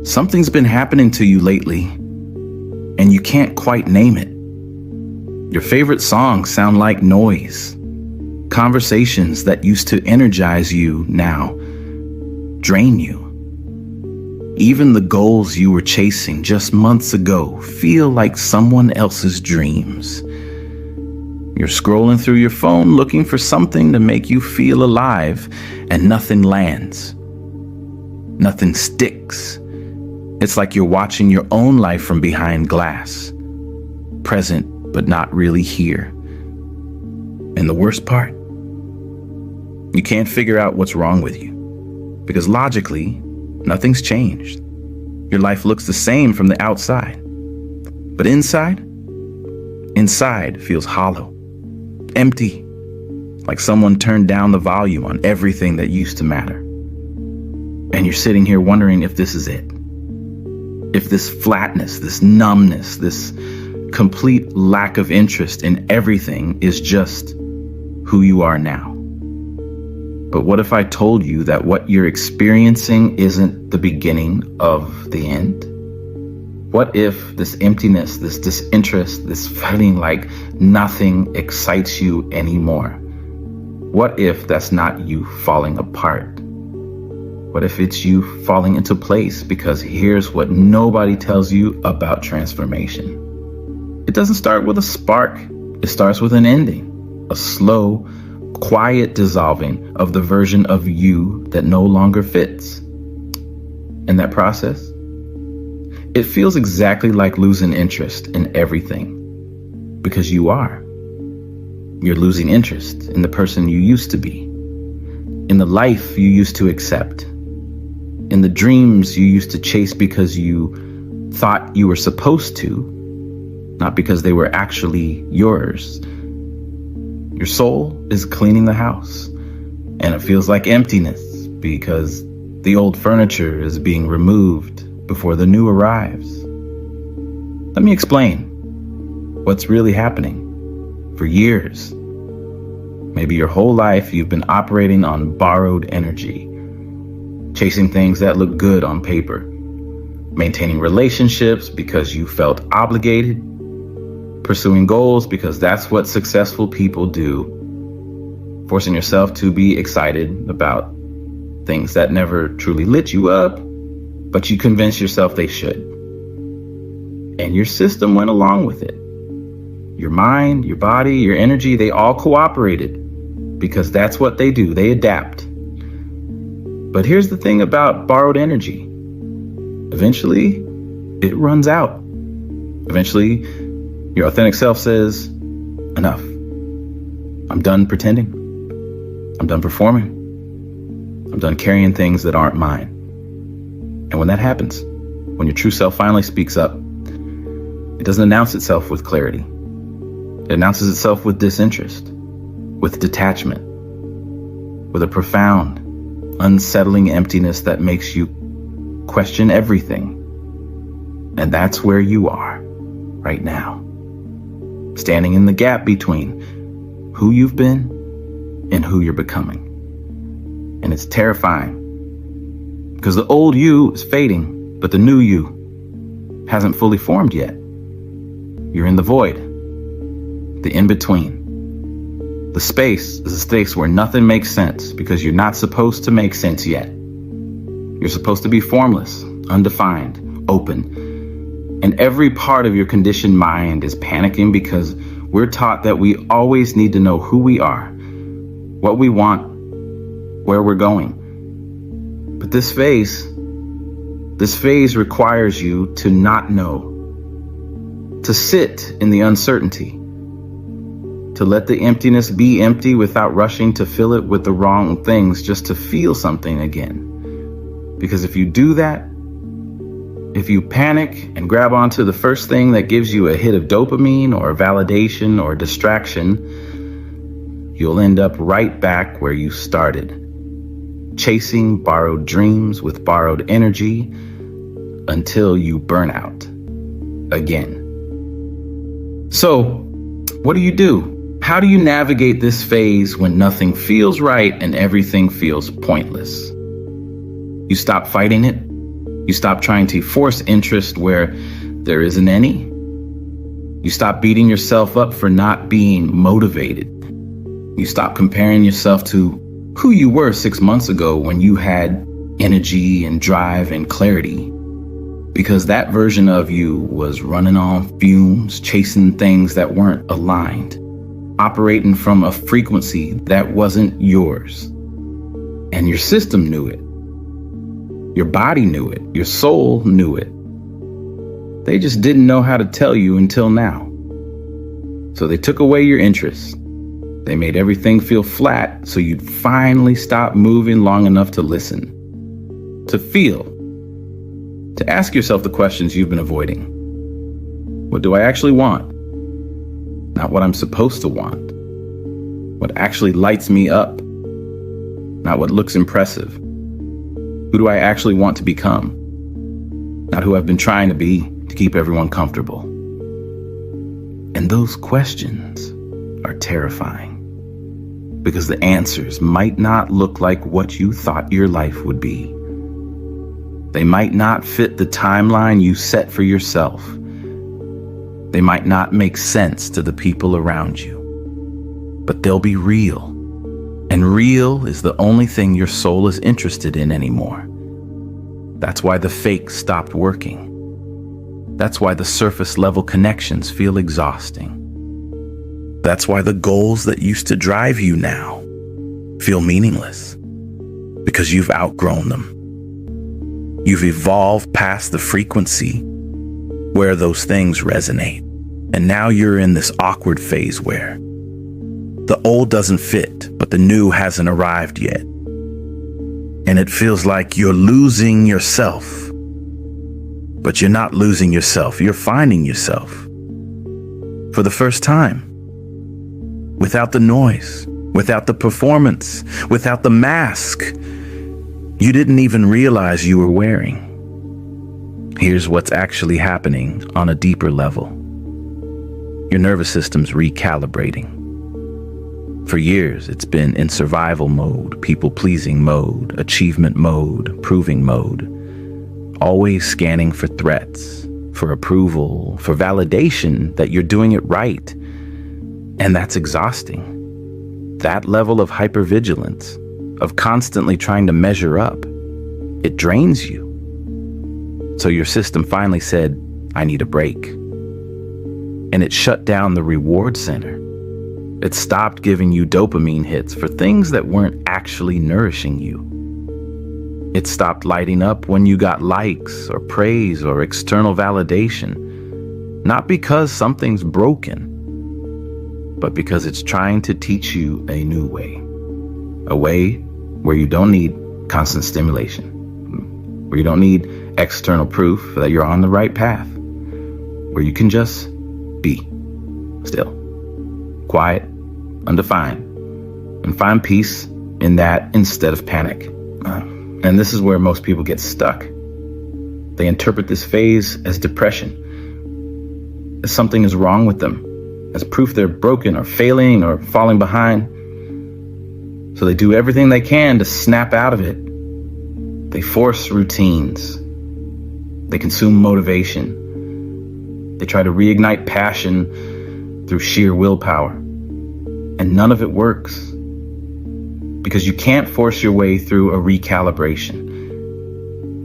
Something's been happening to you lately, and you can't quite name it. Your favorite songs sound like noise. Conversations that used to energize you now drain you. Even the goals you were chasing just months ago feel like someone else's dreams. You're scrolling through your phone looking for something to make you feel alive, and nothing lands. Nothing sticks. It's like you're watching your own life from behind glass, present but not really here. And the worst part, you can't figure out what's wrong with you, because logically, nothing's changed. Your life looks the same from the outside, but inside feels hollow, empty, like someone turned down the volume on everything that used to matter. And you're sitting here wondering if this is it. If this flatness, this numbness, this complete lack of interest in everything is just who you are now. But what if I told you that what you're experiencing isn't the beginning of the end? What if this emptiness, this disinterest, this feeling like nothing excites you anymore? What if that's not you falling apart? What if it's you falling into place? Because here's what nobody tells you about transformation. It doesn't start with a spark. It starts with an ending, a slow, quiet dissolving of the version of you that no longer fits. And that process, it feels exactly like losing interest in everything, because you are. You're losing interest in the person you used to be, in the life you used to accept, in the dreams you used to chase because you thought you were supposed to, not because they were actually yours. Your soul is cleaning the house, and it feels like emptiness because the old furniture is being removed before the new arrives. Let me explain what's really happening. For years, maybe your whole life, you've been operating on borrowed energy, chasing things that look good on paper, maintaining relationships because you felt obligated, pursuing goals because that's what successful people do, forcing yourself to be excited about things that never truly lit you up, but you convinced yourself they should. And your system went along with it. Your mind, your body, your energy, they all cooperated because that's what they do. They adapt. But here's the thing about borrowed energy. Eventually, it runs out. Eventually, your authentic self says, enough. I'm done pretending. I'm done performing. I'm done carrying things that aren't mine. And when that happens, when your true self finally speaks up, it doesn't announce itself with clarity. It announces itself with disinterest, with detachment, with a profound, unsettling emptiness that makes you question everything. And that's where you are right now, standing in the gap between who you've been and who you're becoming. And it's terrifying because the old you is fading, but the new you hasn't fully formed yet. You're in the void, the in-between. The space is a space where nothing makes sense because you're not supposed to make sense yet. You're supposed to be formless, undefined, open. And every part of your conditioned mind is panicking because we're taught that we always need to know who we are, what we want, where we're going. But this phase requires you to not know, to sit in the uncertainty, to let the emptiness be empty without rushing to fill it with the wrong things just to feel something again. Because if you do that, if you panic and grab onto the first thing that gives you a hit of dopamine or validation or distraction, you'll end up right back where you started, chasing borrowed dreams with borrowed energy until you burn out again. So, what do? How do you navigate this phase when nothing feels right and everything feels pointless? You stop fighting it You stop trying to force interest where there isn't any. You stop beating yourself up for not being motivated. You stop comparing yourself to who you were 6 months ago when you had energy and drive and clarity. Because that version of you was running on fumes, chasing things that weren't aligned, operating from a frequency that wasn't yours. And your system knew it. Your body knew it. Your soul knew it. They just didn't know how to tell you until now. So they took away your interest. They made everything feel flat so you'd finally stop moving long enough to listen, to feel, to ask yourself the questions you've been avoiding. What do I actually want? Not what I'm supposed to want. What actually lights me up? Not what looks impressive. Who do I actually want to become? Not who I've been trying to be to keep everyone comfortable. And those questions are terrifying because the answers might not look like what you thought your life would be. They might not fit the timeline you set for yourself. They might not make sense to the people around you, but they'll be real. And real is the only thing your soul is interested in anymore. That's why the fake stopped working. That's why the surface level connections feel exhausting. That's why the goals that used to drive you now feel meaningless, because you've outgrown them. You've evolved past the frequency where those things resonate. And now you're in this awkward phase where the old doesn't fit, but the new hasn't arrived yet. And it feels like you're losing yourself. But you're not losing yourself. You're finding yourself for the first time. Without the noise, without the performance, without the mask you didn't even realize you were wearing. Here's what's actually happening on a deeper level. Your nervous system's recalibrating. For years, it's been in survival mode, people-pleasing mode, achievement mode, proving mode, always scanning for threats, for approval, for validation that you're doing it right. And that's exhausting. That level of hypervigilance, of constantly trying to measure up, it drains you. So your system finally said, I need a break. And it shut down the reward center. It stopped giving you dopamine hits for things that weren't actually nourishing you. It stopped lighting up when you got likes or praise or external validation, not because something's broken, but because it's trying to teach you a new way. A way where you don't need constant stimulation, where you don't need external proof that you're on the right path, where you can just be still, quiet, undefined, and find peace in that instead of panic. And this is where most people get stuck. They interpret this phase as depression, as something is wrong with them, as proof they're broken or failing or falling behind. So they do everything they can to snap out of it. They force routines. They consume motivation. They try to reignite passion through sheer willpower. And none of it works. Because you can't force your way through a recalibration.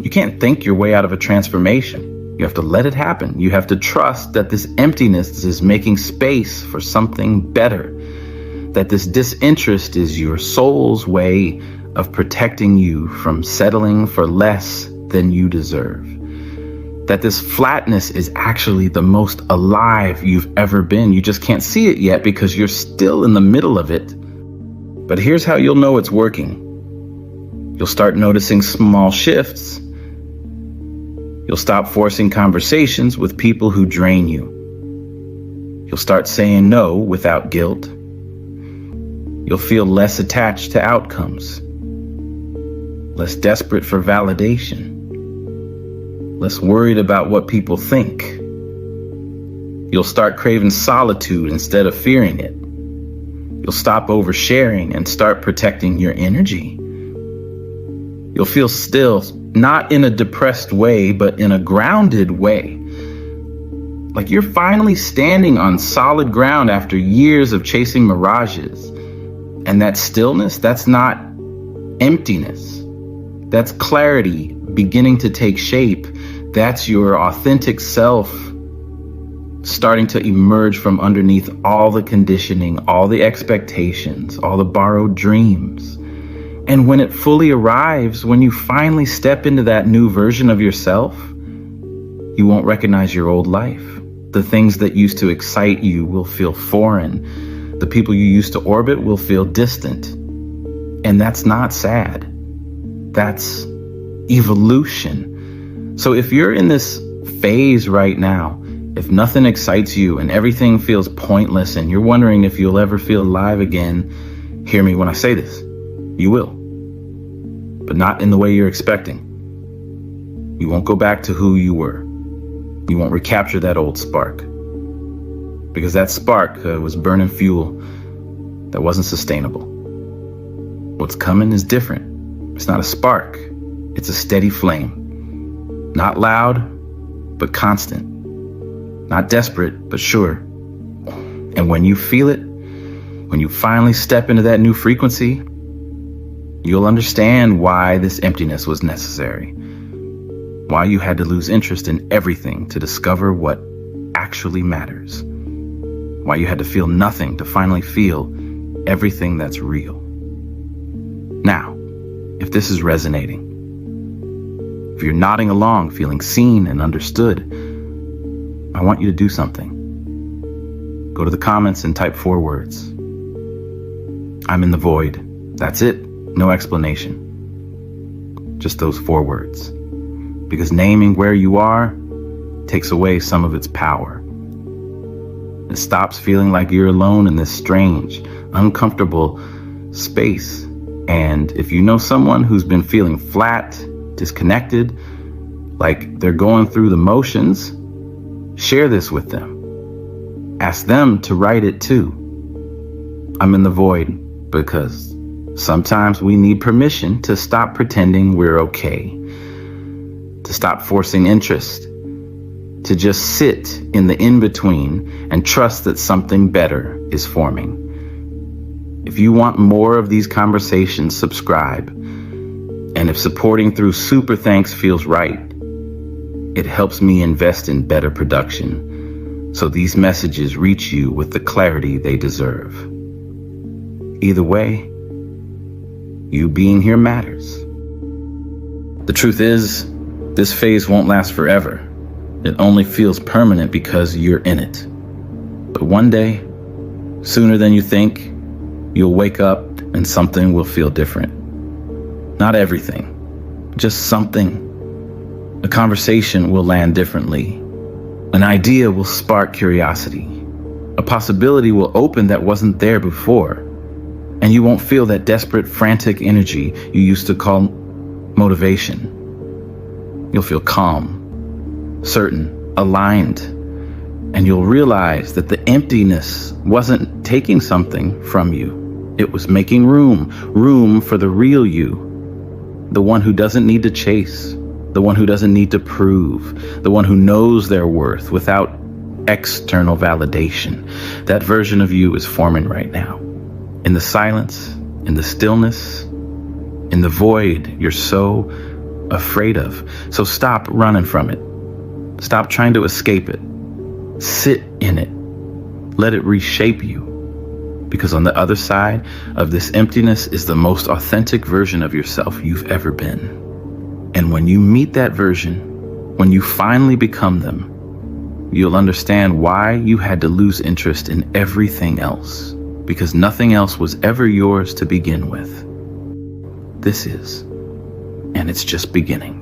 You can't think your way out of a transformation. You have to let it happen. You have to trust that this emptiness is making space for something better. That this disinterest is your soul's way of protecting you from settling for less than you deserve. That this flatness is actually the most alive you've ever been. You just can't see it yet because you're still in the middle of it. But here's how you'll know it's working. You'll start noticing small shifts. You'll stop forcing conversations with people who drain you. You'll start saying no without guilt. You'll feel less attached to outcomes, less desperate for validation, less worried about what people think. You'll start craving solitude instead of fearing it. You'll stop oversharing and start protecting your energy. You'll feel still Not in a depressed way, but in a grounded way. Like you're finally standing on solid ground after years of chasing mirages. And that stillness, that's not emptiness. That's clarity beginning to take shape. That's your authentic self starting to emerge from underneath all the conditioning, all the expectations, all the borrowed dreams. And when it fully arrives, when you finally step into that new version of yourself, you won't recognize your old life. The things that used to excite you will feel foreign. The people you used to orbit will feel distant. And that's not sad. That's evolution. So if you're in this phase right now, if nothing excites you and everything feels pointless and you're wondering if you'll ever feel alive again, hear me when I say this. You will. But not in the way you're expecting. You won't go back to who you were. You won't recapture that old spark. Because that spark was burning fuel that wasn't sustainable. What's coming is different. It's not a spark. It's a steady flame. Not loud, but constant. Not desperate, but sure. And when you feel it, when you finally step into that new frequency, you'll understand why this emptiness was necessary. Why you had to lose interest in everything to discover what actually matters. Why you had to feel nothing to finally feel everything that's real. Now, if this is resonating, if you're nodding along, feeling seen and understood, I want you to do something. Go to the comments and type 4 words. I'm in the void. That's it. No explanation. Just those 4 words. Because naming where you are takes away some of its power. It stops feeling like you're alone in this strange, uncomfortable space. And if you know someone who's been feeling flat, disconnected, like they're going through the motions, share this with them. Ask them to write it too. I'm in the void because sometimes we need permission to stop pretending we're okay, to stop forcing interest, to just sit in the in-between and trust that something better is forming. If you want more of these conversations, subscribe. And if supporting through super thanks feels right, it helps me invest in better production so these messages reach you with the clarity they deserve. Either way, you being here matters. The truth is, this phase won't last forever. It only feels permanent because you're in it. But one day, sooner than you think, you'll wake up and something will feel different. Not everything, just something. A conversation will land differently. An idea will spark curiosity. A possibility will open that wasn't there before. And you won't feel that desperate, frantic energy you used to call motivation. You'll feel calm, certain, aligned, and you'll realize that the emptiness wasn't taking something from you. It was making room for the real you, the one who doesn't need to chase, the one who doesn't need to prove, the one who knows their worth without external validation. That version of you is forming right now. In the silence, in the stillness, in the void you're so afraid of. So stop running from it. Stop trying to escape it. Sit in it. Let it reshape you. Because on the other side of this emptiness is the most authentic version of yourself you've ever been. And when you meet that version, when you finally become them, you'll understand why you had to lose interest in everything else. Because nothing else was ever yours to begin with. This is, and it's just beginning.